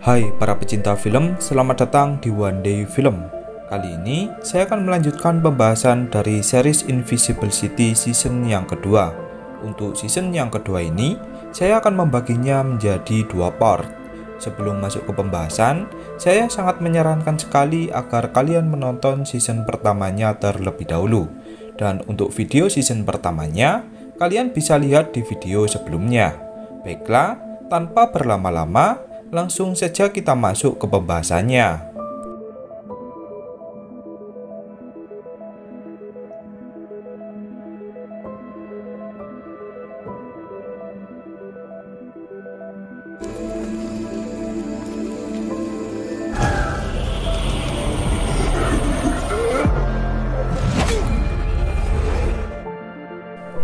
Hai para pecinta film, selamat datang di One Day Film. Kali ini saya akan melanjutkan pembahasan dari series Invisible City season yang kedua. Untuk season yang kedua ini, saya akan membaginya menjadi dua part. Sebelum masuk ke pembahasan, saya sangat menyarankan sekali agar kalian menonton season pertamanya terlebih dahulu. Dan untuk video season pertamanya, kalian bisa lihat di video sebelumnya. Baiklah, tanpa berlama-lama, langsung saja kita masuk ke pembahasannya.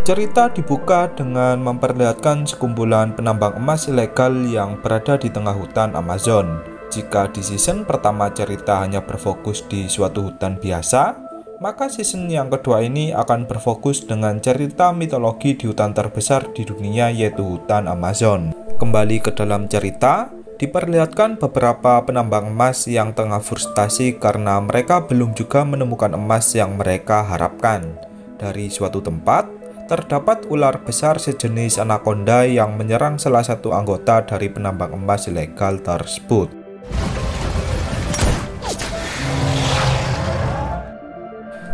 Cerita dibuka dengan memperlihatkan sekumpulan penambang emas ilegal yang berada di tengah hutan Amazon. Jika di season pertama cerita hanya berfokus di suatu hutan biasa, maka season yang kedua ini akan berfokus dengan cerita mitologi di hutan terbesar di dunia, yaitu hutan Amazon. Kembali ke dalam cerita, diperlihatkan beberapa penambang emas yang tengah frustasi karena mereka belum juga menemukan emas yang mereka harapkan. Dari suatu tempat, terdapat ular besar sejenis anaconda yang menyerang salah satu anggota dari penambang emas ilegal tersebut.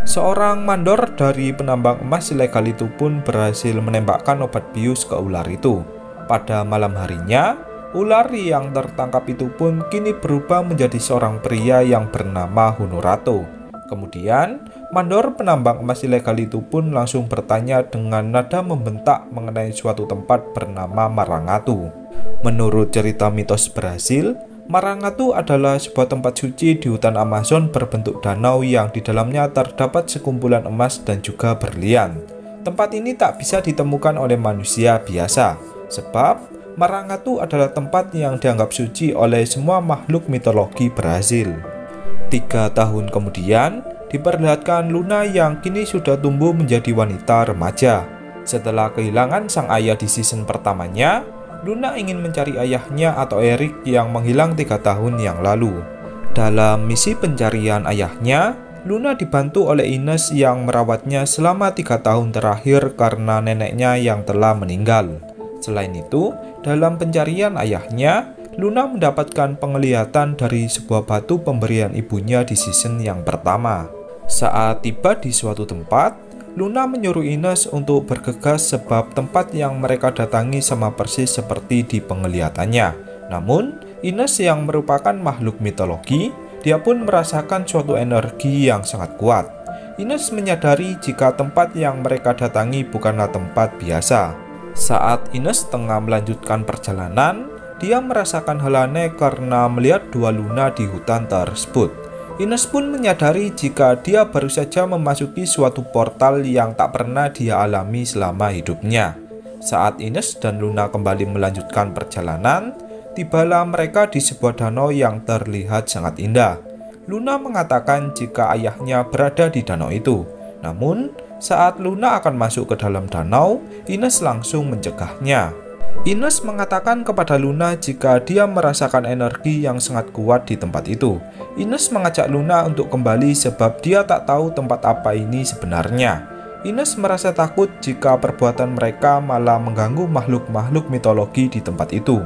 Seorang mandor dari penambang emas ilegal itu pun berhasil menembakkan obat bius ke ular itu. Pada malam harinya, ular yang tertangkap itu pun kini berubah menjadi seorang pria yang bernama Honorato. Kemudian, mandor penambang emas ilegal itu pun langsung bertanya dengan nada membentak mengenai suatu tempat bernama Marangatu. Menurut cerita mitos Brasil, Marangatu adalah sebuah tempat suci di hutan Amazon berbentuk danau yang di dalamnya terdapat sekumpulan emas dan juga berlian. Tempat ini tak bisa ditemukan oleh manusia biasa, sebab Marangatu adalah tempat yang dianggap suci oleh semua makhluk mitologi Brasil. 3 tahun kemudian, diperlihatkan Luna yang kini sudah tumbuh menjadi wanita remaja. Setelah kehilangan sang ayah di season pertamanya, Luna ingin mencari ayahnya atau Eric yang menghilang 3 tahun yang lalu. Dalam misi pencarian ayahnya, Luna dibantu oleh Ines yang merawatnya selama 3 tahun terakhir karena neneknya yang telah meninggal. Selain itu, dalam pencarian ayahnya, Luna mendapatkan penglihatan dari sebuah batu pemberian ibunya di season yang pertama. Saat tiba di suatu tempat, Luna menyuruh Ines untuk bergegas sebab tempat yang mereka datangi sama persis seperti di penglihatannya. Namun, Ines yang merupakan makhluk mitologi, dia pun merasakan suatu energi yang sangat kuat. Ines menyadari jika tempat yang mereka datangi bukanlah tempat biasa. Saat Ines tengah melanjutkan perjalanan, dia merasakan hal aneh karena melihat 2 Luna di hutan tersebut. Ines pun menyadari jika dia baru saja memasuki suatu portal yang tak pernah dia alami selama hidupnya. Saat Ines dan Luna kembali melanjutkan perjalanan, tibalah mereka di sebuah danau yang terlihat sangat indah. Luna mengatakan jika ayahnya berada di danau itu. Namun, saat Luna akan masuk ke dalam danau, Ines langsung mencegahnya. Ines mengatakan kepada Luna jika dia merasakan energi yang sangat kuat di tempat itu. Ines mengajak Luna untuk kembali sebab dia tak tahu tempat apa ini sebenarnya. Ines merasa takut jika perbuatan mereka malah mengganggu makhluk-makhluk mitologi di tempat itu.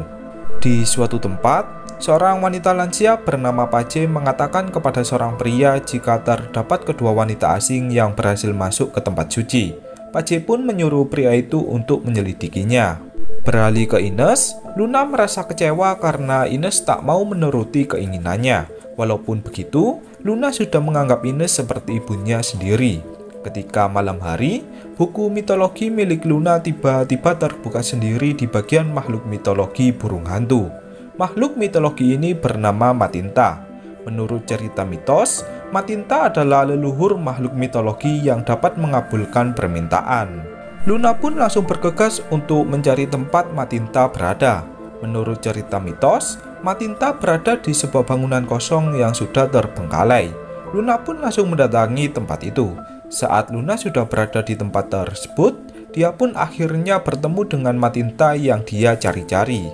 Di suatu tempat, seorang wanita lansia bernama Pace mengatakan kepada seorang pria jika terdapat kedua wanita asing yang berhasil masuk ke tempat suci. Pace pun menyuruh pria itu untuk menyelidikinya. Beralih ke Ines, Luna merasa kecewa karena Ines tak mau menuruti keinginannya. Walaupun begitu, Luna sudah menganggap Ines seperti ibunya sendiri. Ketika malam hari, buku mitologi milik Luna tiba-tiba terbuka sendiri di bagian makhluk mitologi burung hantu. Makhluk mitologi ini bernama Matinta. Menurut cerita mitos, Matinta adalah leluhur makhluk mitologi yang dapat mengabulkan permintaan. Luna pun langsung bergegas untuk mencari tempat Matinta berada. Menurut cerita mitos, Matinta berada di sebuah bangunan kosong yang sudah terbengkalai. Luna pun langsung mendatangi tempat itu. Saat Luna sudah berada di tempat tersebut, dia pun akhirnya bertemu dengan Matinta yang dia cari-cari.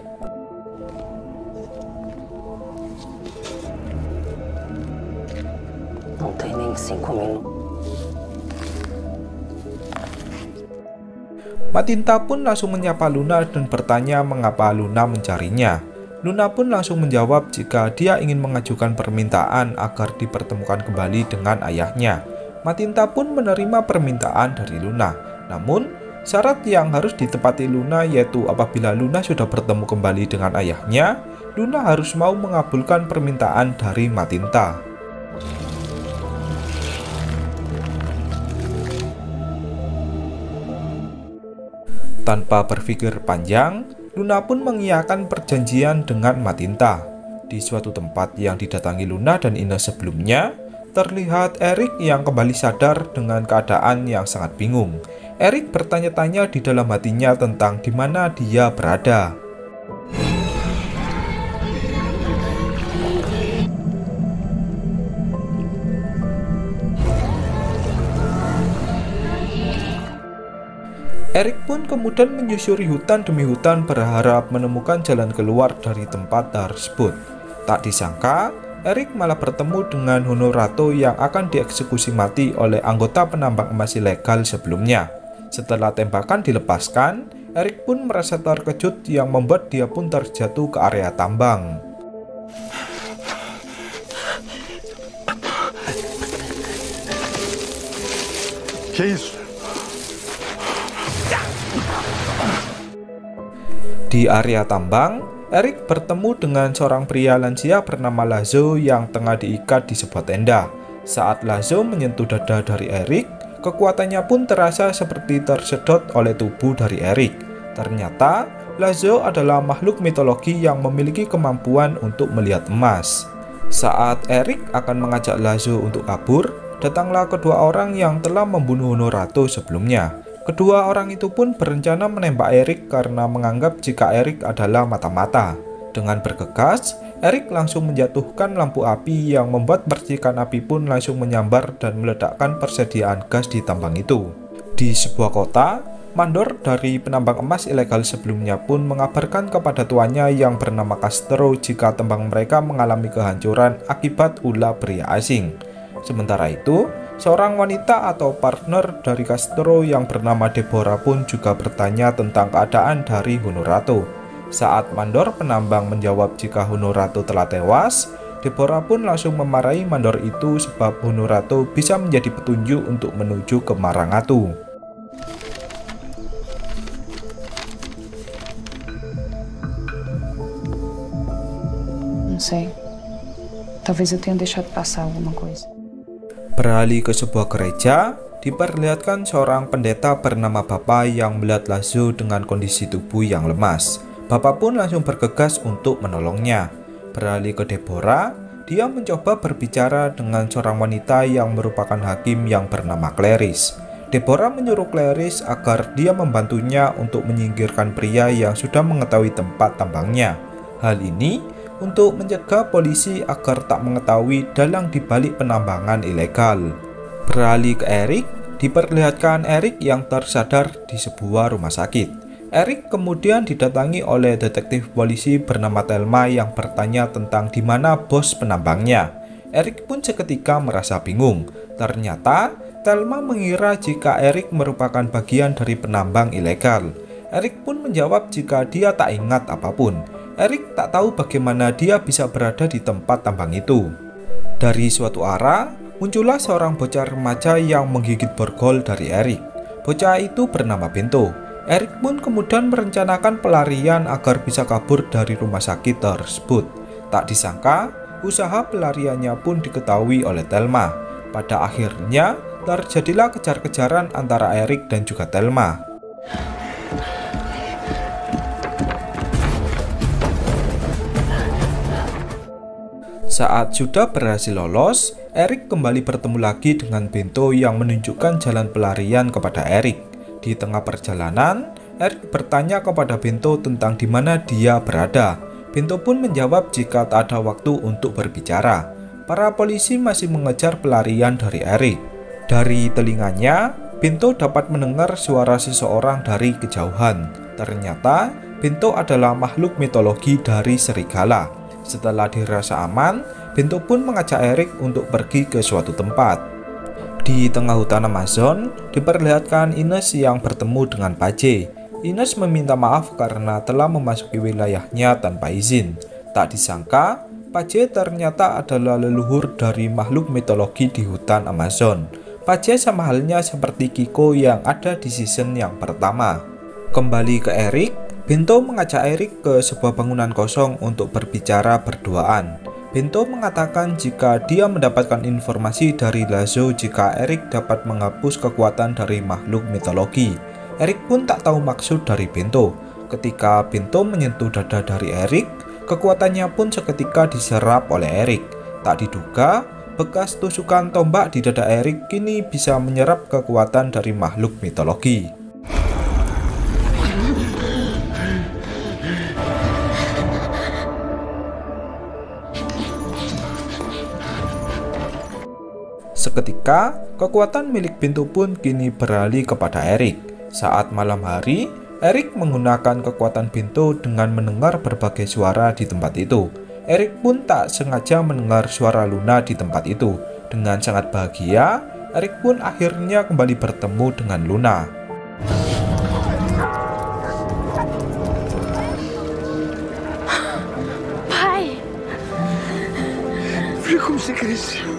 Matinta pun langsung menyapa Luna dan bertanya mengapa Luna mencarinya. Luna pun langsung menjawab jika dia ingin mengajukan permintaan agar dipertemukan kembali dengan ayahnya. Matinta pun menerima permintaan dari Luna. Namun, syarat yang harus ditepati Luna yaitu apabila Luna sudah bertemu kembali dengan ayahnya, Luna harus mau mengabulkan permintaan dari Matinta. Tanpa berpikir panjang, Luna pun mengiyakan perjanjian dengan Matinta. Di suatu tempat yang didatangi Luna dan Ines sebelumnya, terlihat Erik yang kembali sadar dengan keadaan yang sangat bingung. Erik bertanya-tanya di dalam hatinya tentang di mana dia berada. Erik pun kemudian menyusuri hutan demi hutan berharap menemukan jalan keluar dari tempat tersebut. Tak disangka, Erik malah bertemu dengan Honorato yang akan dieksekusi mati oleh anggota penambang emas ilegal sebelumnya. Setelah tembakan dilepaskan, Erik pun merasa terkejut yang membuat dia pun terjatuh ke area tambang. Di area tambang, Erik bertemu dengan seorang pria lansia bernama Lazo yang tengah diikat di sebuah tenda. Saat Lazo menyentuh dada dari Erik, kekuatannya pun terasa seperti tersedot oleh tubuh dari Erik. Ternyata, Lazo adalah makhluk mitologi yang memiliki kemampuan untuk melihat emas. Saat Erik akan mengajak Lazo untuk kabur, datanglah kedua orang yang telah membunuh Honorato sebelumnya. Kedua orang itu pun berencana menembak Erik karena menganggap jika Erik adalah mata-mata. Dengan bergegas, Erik langsung menjatuhkan lampu api yang membuat percikan api pun langsung menyambar dan meledakkan persediaan gas di tambang itu. Di sebuah kota, mandor dari penambang emas ilegal sebelumnya pun mengabarkan kepada tuannya yang bernama Castro jika tambang mereka mengalami kehancuran akibat ulah pria asing. Sementara itu, seorang wanita atau partner dari Castro yang bernama Deborah pun juga bertanya tentang keadaan dari Honorato. Saat mandor penambang menjawab jika Honorato telah tewas, Deborah pun langsung memarahi mandor itu sebab Honorato bisa menjadi petunjuk untuk menuju ke Marangatu. Não sei. Talvez eu tenha deixado passar alguma coisa. Beralih ke sebuah gereja, diperlihatkan seorang pendeta bernama Bapak yang melihat Lazo dengan kondisi tubuh yang lemas. Bapak pun langsung bergegas untuk menolongnya. Beralih ke Deborah, dia mencoba berbicara dengan seorang wanita yang merupakan hakim yang bernama Clarice. Deborah menyuruh Clarice agar dia membantunya untuk menyingkirkan pria yang sudah mengetahui tempat tambangnya. Hal ini untuk mencegah polisi agar tak mengetahui dalang dibalik penambangan ilegal. Beralih ke Erik, diperlihatkan Erik yang tersadar di sebuah rumah sakit. Erik kemudian didatangi oleh detektif polisi bernama Thelma yang bertanya tentang di mana bos penambangnya. Erik pun seketika merasa bingung. Ternyata Thelma mengira jika Erik merupakan bagian dari penambang ilegal. Erik pun menjawab jika dia tak ingat apapun. Erik tak tahu bagaimana dia bisa berada di tempat tambang itu. Dari suatu arah, muncullah seorang bocah remaja yang menggigit borgol dari Erik. Bocah itu bernama Bento. Erik pun kemudian merencanakan pelarian agar bisa kabur dari rumah sakit tersebut. Tak disangka, usaha pelariannya pun diketahui oleh Thelma. Pada akhirnya, terjadilah kejar-kejaran antara Erik dan juga Thelma. Saat sudah berhasil lolos, Eric kembali bertemu lagi dengan Bento yang menunjukkan jalan pelarian kepada Eric. Di tengah perjalanan, Eric bertanya kepada Bento tentang di mana dia berada. Bento pun menjawab jika tak ada waktu untuk berbicara. Para polisi masih mengejar pelarian dari Eric. Dari telinganya, Bento dapat mendengar suara seseorang dari kejauhan. Ternyata, Bento adalah makhluk mitologi dari serigala. Setelah dirasa aman, Bento pun mengajak Eric untuk pergi ke suatu tempat. Di tengah hutan Amazon, diperlihatkan Ines yang bertemu dengan Pace. Ines meminta maaf karena telah memasuki wilayahnya tanpa izin. Tak disangka, Pace ternyata adalah leluhur dari makhluk mitologi di hutan Amazon. Pace sama halnya seperti Kiko yang ada di season yang pertama. Kembali ke Eric, Bento mengajak Eric ke sebuah bangunan kosong untuk berbicara berduaan. Bento mengatakan jika dia mendapatkan informasi dari Lazo jika Eric dapat menghapus kekuatan dari makhluk mitologi. Eric pun tak tahu maksud dari Bento. Ketika Bento menyentuh dada dari Eric, kekuatannya pun seketika diserap oleh Eric. Tak diduga, bekas tusukan tombak di dada Eric kini bisa menyerap kekuatan dari makhluk mitologi. Seketika, kekuatan milik Bento pun kini beralih kepada Eric. Saat malam hari, Eric menggunakan kekuatan Bento dengan mendengar berbagai suara di tempat itu. Eric pun tak sengaja mendengar suara Luna di tempat itu. Dengan sangat bahagia, Eric pun akhirnya kembali bertemu dengan Luna. Pai! Vê como você cresceu.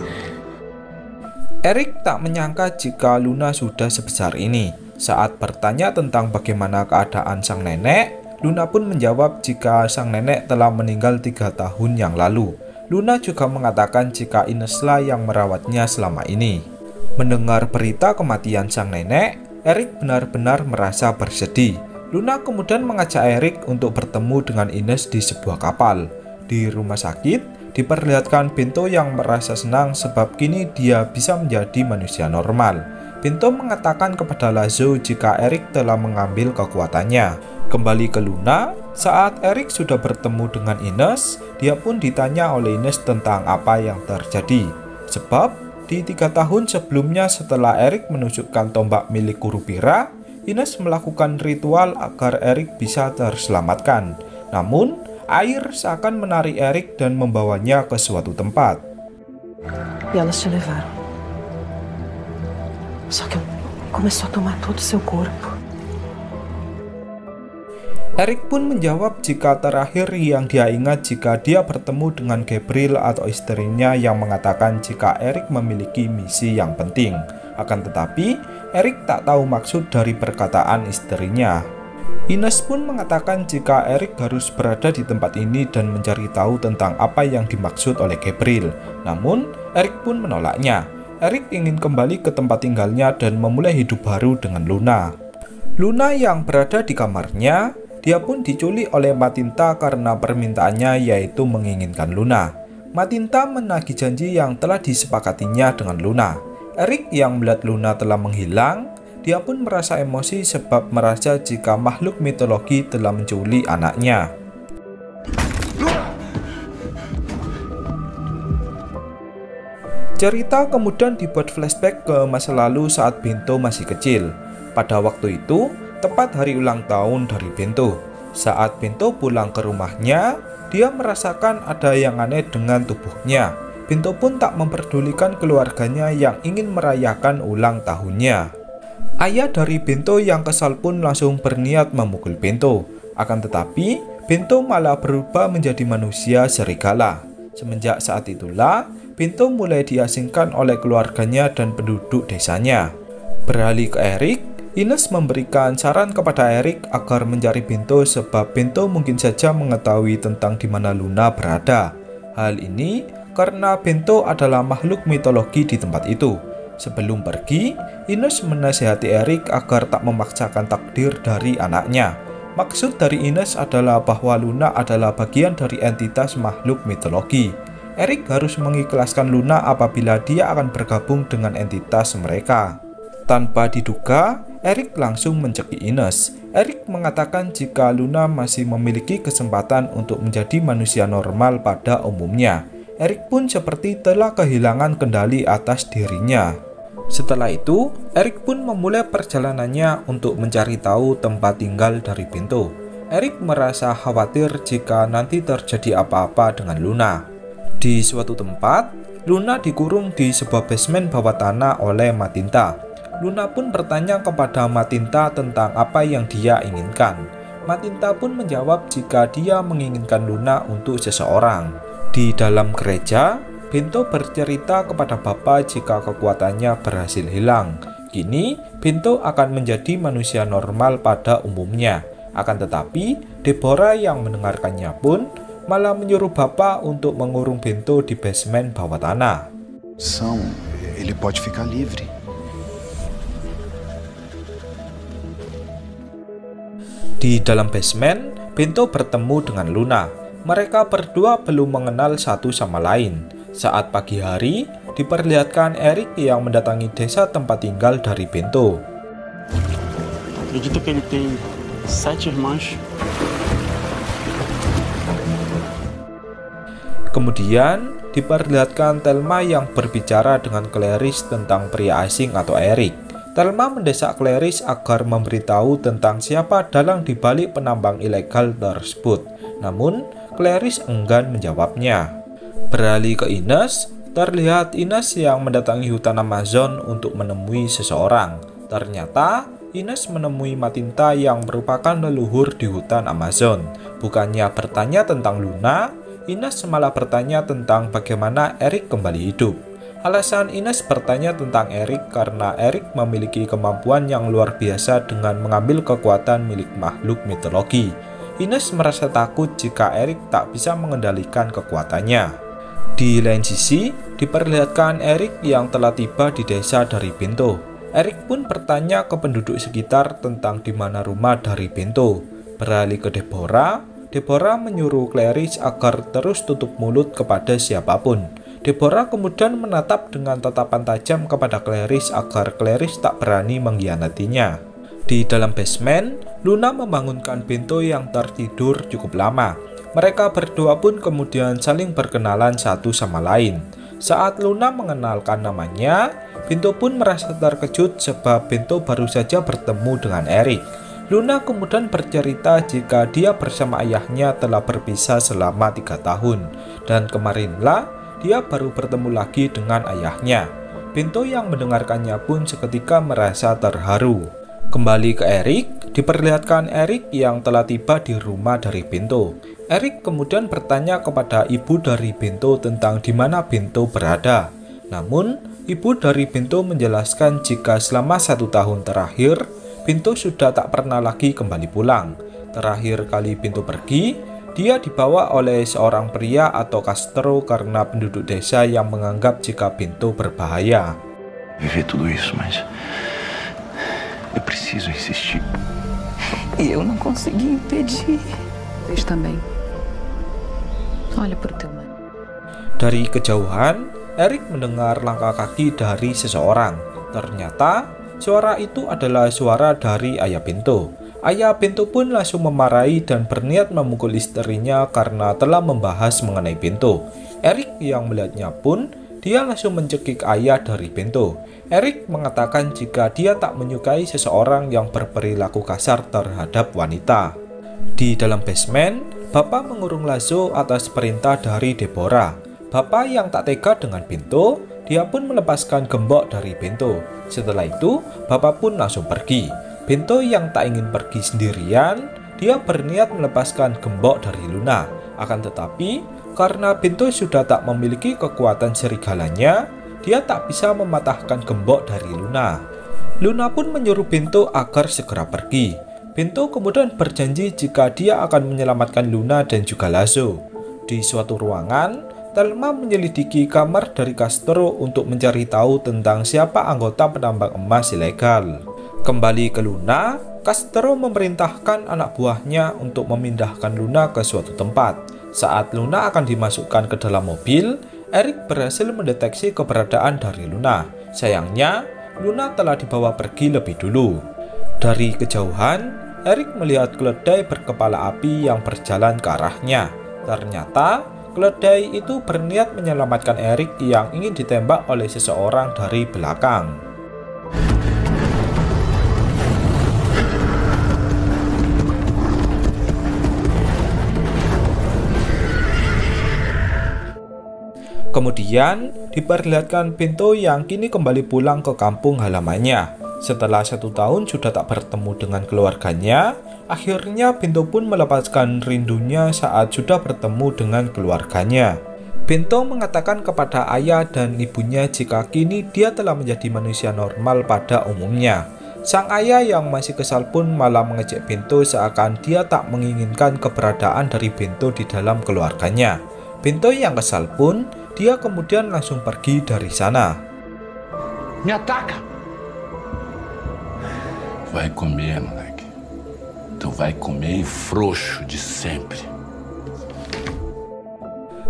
Eric tak menyangka jika Luna sudah sebesar ini. Saat bertanya tentang bagaimana keadaan sang nenek, Luna pun menjawab jika sang nenek telah meninggal 3 tahun yang lalu. Luna juga mengatakan jika Ineslah yang merawatnya selama ini. Mendengar berita kematian sang nenek, Eric benar-benar merasa bersedih. Luna kemudian mengajak Eric untuk bertemu dengan Ines di sebuah kapal. Di rumah sakit, diperlihatkan Bento yang merasa senang sebab kini dia bisa menjadi manusia normal. Bento mengatakan kepada Lazo jika Eric telah mengambil kekuatannya. Kembali ke Luna, saat Eric sudah bertemu dengan Ines, dia pun ditanya oleh Ines tentang apa yang terjadi. Sebab, di 3 tahun sebelumnya setelah Eric menunjukkan tombak milik Kurupira, Ines melakukan ritual agar Eric bisa terselamatkan. Namun, air seakan menarik Eric dan membawanya ke suatu tempat. E elas te levaram. Só que começou a tomar todo o seu corpo. Eric pun menjawab jika terakhir yang dia ingat jika dia bertemu dengan Gabriel atau istrinya yang mengatakan jika Eric memiliki misi yang penting. Akan tetapi, Eric tak tahu maksud dari perkataan istrinya. Ines pun mengatakan jika Eric harus berada di tempat ini dan mencari tahu tentang apa yang dimaksud oleh Gabriel. Namun, Eric pun menolaknya. Eric ingin kembali ke tempat tinggalnya dan memulai hidup baru dengan Luna. Luna yang berada di kamarnya, dia pun diculik oleh Matinta karena permintaannya yaitu menginginkan Luna. Matinta menagih janji yang telah disepakatinya dengan Luna. Eric yang melihat Luna telah menghilang, dia pun merasa emosi sebab merasa jika makhluk mitologi telah menculik anaknya. Cerita kemudian dibuat flashback ke masa lalu saat Bento masih kecil. Pada waktu itu, tepat hari ulang tahun dari Bento. Saat Bento pulang ke rumahnya, dia merasakan ada yang aneh dengan tubuhnya. Bento pun tak memperdulikan keluarganya yang ingin merayakan ulang tahunnya. Ayah dari Bento yang kesal pun langsung berniat memukul Bento. Akan tetapi, Bento malah berubah menjadi manusia serigala. Semenjak saat itulah, Bento mulai diasingkan oleh keluarganya dan penduduk desanya. Beralih ke Eric, Ines memberikan saran kepada Eric agar mencari Bento sebab Bento mungkin saja mengetahui tentang di mana Luna berada. Hal ini karena Bento adalah makhluk mitologi di tempat itu. Sebelum pergi, Ines menasihati Eric agar tak memaksakan takdir dari anaknya. Maksud dari Ines adalah bahwa Luna adalah bagian dari entitas makhluk mitologi. Eric harus mengikhlaskan Luna apabila dia akan bergabung dengan entitas mereka. Tanpa diduga, Eric langsung mencekik Ines. Eric mengatakan jika Luna masih memiliki kesempatan untuk menjadi manusia normal pada umumnya. Eric pun seperti telah kehilangan kendali atas dirinya. Setelah itu, Eric pun memulai perjalanannya untuk mencari tahu tempat tinggal dari Bento. Eric merasa khawatir jika nanti terjadi apa-apa dengan Luna. Di suatu tempat, Luna dikurung di sebuah basement bawah tanah oleh Matinta. Luna pun bertanya kepada Matinta tentang apa yang dia inginkan. Matinta pun menjawab jika dia menginginkan Luna untuk seseorang. Di dalam gereja, Bento bercerita kepada Bapa jika kekuatannya berhasil hilang. Kini, Bento akan menjadi manusia normal pada umumnya. Akan tetapi, Deborah yang mendengarkannya pun malah menyuruh Bapa untuk mengurung Bento di basement bawah tanah. Ele pode ficar livre. Di dalam basement, Bento bertemu dengan Luna. Mereka berdua belum mengenal satu sama lain. Saat pagi hari, diperlihatkan Eric yang mendatangi desa tempat tinggal dari Bento. Acredito que ele tem 7 irmãos. Kemudian diperlihatkan Thelma yang berbicara dengan Clarice tentang pria asing atau Eric. Thelma mendesak Clarice agar memberitahu tentang siapa dalang dibalik penambang ilegal tersebut. Namun, Clarice enggan menjawabnya. Beralih ke Ines, terlihat Ines yang mendatangi hutan Amazon untuk menemui seseorang. Ternyata, Ines menemui Matinta yang merupakan leluhur di hutan Amazon. Bukannya bertanya tentang Luna, Ines malah bertanya tentang bagaimana Eric kembali hidup. Alasan Ines bertanya tentang Eric karena Eric memiliki kemampuan yang luar biasa dengan mengambil kekuatan milik makhluk mitologi. Ines merasa takut jika Eric tak bisa mengendalikan kekuatannya. Di lain sisi, diperlihatkan Eric yang telah tiba di desa dari Bento. Eric pun bertanya ke penduduk sekitar tentang di mana rumah dari Bento. Beralih ke Deborah, Deborah menyuruh Clarice agar terus tutup mulut kepada siapapun. Deborah kemudian menatap dengan tatapan tajam kepada Clarice agar Clarice tak berani mengkhianatinya. Di dalam basement, Luna membangunkan Bento yang tertidur cukup lama. Mereka berdua pun kemudian saling berkenalan satu sama lain. Saat Luna mengenalkan namanya, Bento pun merasa terkejut sebab Bento baru saja bertemu dengan Eric. Luna kemudian bercerita jika dia bersama ayahnya telah berpisah selama 3 tahun, dan kemarinlah dia baru bertemu lagi dengan ayahnya. Bento yang mendengarkannya pun seketika merasa terharu. Kembali ke Eric, diperlihatkan Eric yang telah tiba di rumah dari Bento. Eric kemudian bertanya kepada ibu dari Bento tentang di mana Bento berada. Namun, ibu dari Bento menjelaskan jika selama 1 tahun terakhir, Bento sudah tak pernah lagi kembali pulang. Terakhir kali Bento pergi, dia dibawa oleh seorang pria atau Castro karena penduduk desa yang menganggap jika Bento berbahaya. Viver tudo isso, mas eu preciso insistir. E eu não consegui impedir. Vocês também. Olha pro teu mano. Dari kejauhan, Eric mendengar langkah kaki dari seseorang. Ternyata, suara itu adalah suara dari ayah Bento. Ayah Bento pun langsung memarahi dan berniat memukul istrinya karena telah membahas mengenai Bento. Eric yang melihatnya pun, dia langsung mencekik ayah dari Bento. Eric mengatakan jika dia tak menyukai seseorang yang berperilaku kasar terhadap wanita. Di dalam basement, Bapak mengurung Lazo atas perintah dari Deborah. Bapak yang tak tega dengan Bento, dia pun melepaskan gembok dari Bento. Setelah itu, Bapak pun langsung pergi. Bento yang tak ingin pergi sendirian, dia berniat melepaskan gembok dari Luna. Akan tetapi, karena Bento sudah tak memiliki kekuatan serigalanya, dia tak bisa mematahkan gembok dari Luna. Luna pun menyuruh Bento agar segera pergi. Bento kemudian berjanji jika dia akan menyelamatkan Luna dan juga Lazo. Di suatu ruangan, Thelma menyelidiki kamar dari Castro untuk mencari tahu tentang siapa anggota penambang emas ilegal. Kembali ke Luna, Castro memerintahkan anak buahnya untuk memindahkan Luna ke suatu tempat. Saat Luna akan dimasukkan ke dalam mobil, Eric berhasil mendeteksi keberadaan dari Luna. Sayangnya, Luna telah dibawa pergi lebih dulu. Dari kejauhan, Eric melihat keledai berkepala api yang berjalan ke arahnya. Ternyata, keledai itu berniat menyelamatkan Eric yang ingin ditembak oleh seseorang dari belakang. Kemudian diperlihatkan Pinto yang kini kembali pulang ke kampung halamannya. Setelah 1 tahun sudah tak bertemu dengan keluarganya, akhirnya Pinto pun melepaskan rindunya saat sudah bertemu dengan keluarganya. Pinto mengatakan kepada ayah dan ibunya jika kini dia telah menjadi manusia normal pada umumnya. Sang ayah yang masih kesal pun malah mengejek Pinto seakan dia tak menginginkan keberadaan dari Pinto di dalam keluarganya. Pinto yang kesal pun, dia kemudian langsung pergi dari sana. Me ataca! Vai comer, moleque. Tu vai comer frouxo de sempre.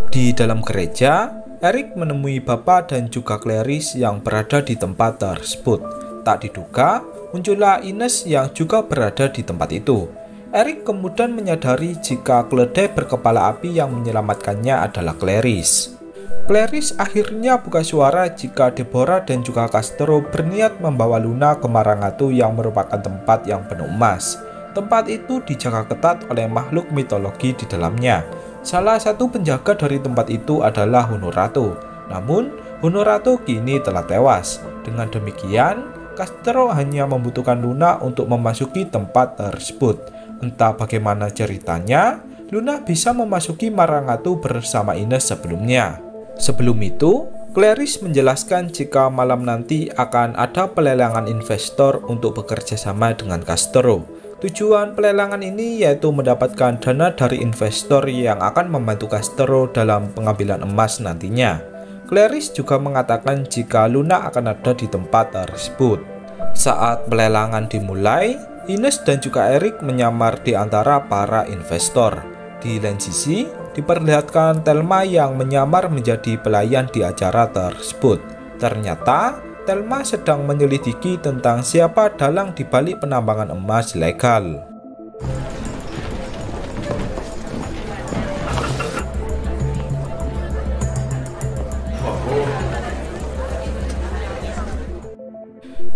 Di dalam gereja, Eric menemui Bapak dan juga Clarice yang berada di tempat tersebut. Tak diduga, muncullah Ines yang juga berada di tempat itu. Eric kemudian menyadari jika keledai berkepala api yang menyelamatkannya adalah Clarice. Clarice akhirnya buka suara jika Deborah dan juga Castro berniat membawa Luna ke Marangatu yang merupakan tempat yang penuh emas. Tempat itu dijaga ketat oleh makhluk mitologi di dalamnya. Salah satu penjaga dari tempat itu adalah Honorato. Namun, Honorato kini telah tewas. Dengan demikian, Castro hanya membutuhkan Luna untuk memasuki tempat tersebut. Entah bagaimana ceritanya, Luna bisa memasuki Marangatu bersama Ines sebelumnya. Sebelum itu, Clarice menjelaskan jika malam nanti akan ada pelelangan investor untuk bekerja sama dengan Castro. Tujuan pelelangan ini yaitu mendapatkan dana dari investor yang akan membantu Castro dalam pengambilan emas nantinya. Clarice juga mengatakan jika Luna akan ada di tempat tersebut. Saat pelelangan dimulai, Ines dan juga Eric menyamar di antara para investor. Di lain sisi, diperlihatkan Thelma yang menyamar menjadi pelayan di acara tersebut. Ternyata, Thelma sedang menyelidiki tentang siapa dalang di balik penambangan emas legal.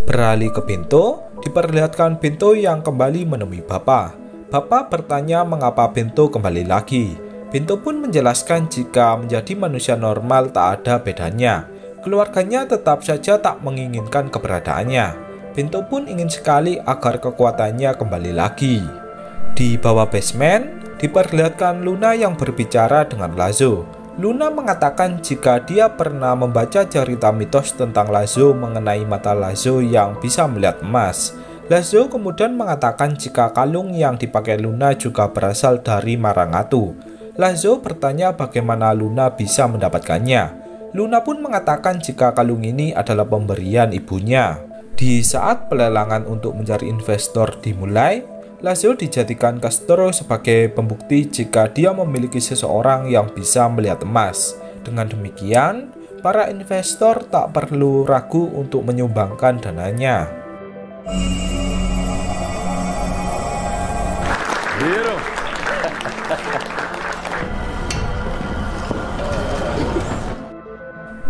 Beralih ke Pinto, diperlihatkan Pinto yang kembali menemui Bapak. Bapak bertanya mengapa Pinto kembali lagi. Pinto pun menjelaskan jika menjadi manusia normal tak ada bedanya. Keluarganya tetap saja tak menginginkan keberadaannya. Pinto pun ingin sekali agar kekuatannya kembali lagi. Di bawah basement, diperlihatkan Luna yang berbicara dengan Lazo. Luna mengatakan jika dia pernah membaca cerita mitos tentang Lazo mengenai mata Lazo yang bisa melihat emas. Lazo kemudian mengatakan jika kalung yang dipakai Luna juga berasal dari Marangatu. Lazo bertanya bagaimana Luna bisa mendapatkannya. Luna pun mengatakan jika kalung ini adalah pemberian ibunya. Di saat pelelangan untuk mencari investor dimulai, Lazo dijadikan Castro sebagai pembukti jika dia memiliki seseorang yang bisa melihat emas. Dengan demikian, para investor tak perlu ragu untuk menyumbangkan dananya.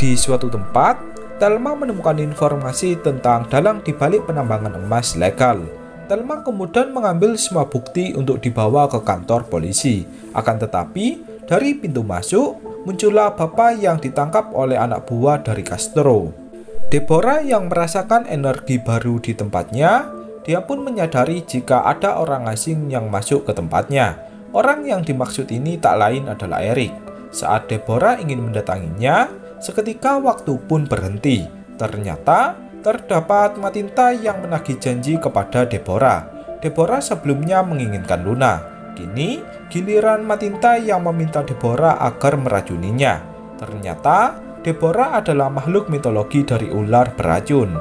Di suatu tempat, Thelma menemukan informasi tentang dalang di balik penambangan emas legal. Thelma kemudian mengambil semua bukti untuk dibawa ke kantor polisi. Akan tetapi, dari pintu masuk, muncullah Bapak yang ditangkap oleh anak buah dari Castro. Deborah yang merasakan energi baru di tempatnya, dia pun menyadari jika ada orang asing yang masuk ke tempatnya. Orang yang dimaksud ini tak lain adalah Eric. Saat Deborah ingin mendatanginya, seketika waktu pun berhenti. Ternyata terdapat Matinta yang menagih janji kepada Deborah. Deborah sebelumnya menginginkan Luna. Kini giliran Matinta yang meminta Deborah agar meracuninya. Ternyata Deborah adalah makhluk mitologi dari ular beracun.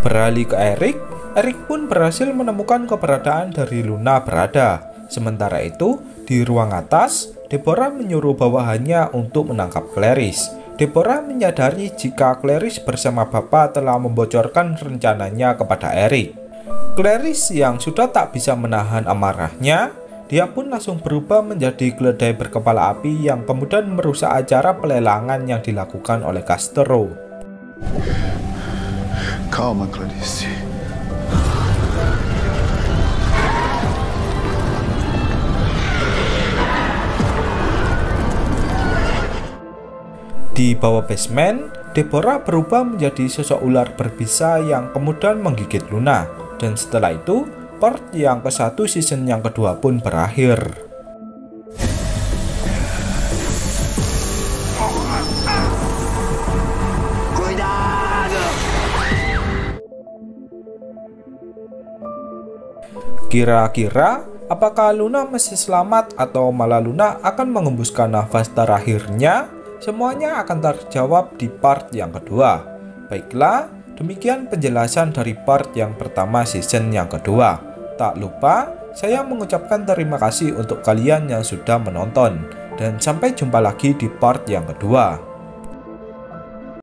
Beralih ke Eric, Eric pun berhasil menemukan keberadaan dari Luna berada. Sementara itu, di ruang atas, Deborah menyuruh bawahannya untuk menangkap Clarice. Deborah menyadari jika Clarice bersama bapak telah membocorkan rencananya kepada Eric. Clarice yang sudah tak bisa menahan amarahnya, dia pun langsung berubah menjadi keledai berkepala api yang kemudian merusak acara pelelangan yang dilakukan oleh Castro. Calma, Clarice. Di bawah basement, Deborah berubah menjadi sosok ular berbisa yang kemudian menggigit Luna. Dan setelah itu, part yang ke-1 season yang kedua pun berakhir. Kira-kira, apakah Luna masih selamat atau malah Luna akan mengembuskan nafas terakhirnya? Semuanya akan terjawab di part yang kedua. Baiklah, demikian penjelasan dari part yang pertama season yang kedua. Tak lupa, saya mengucapkan terima kasih untuk kalian yang sudah menonton. Dan sampai jumpa lagi di part yang kedua.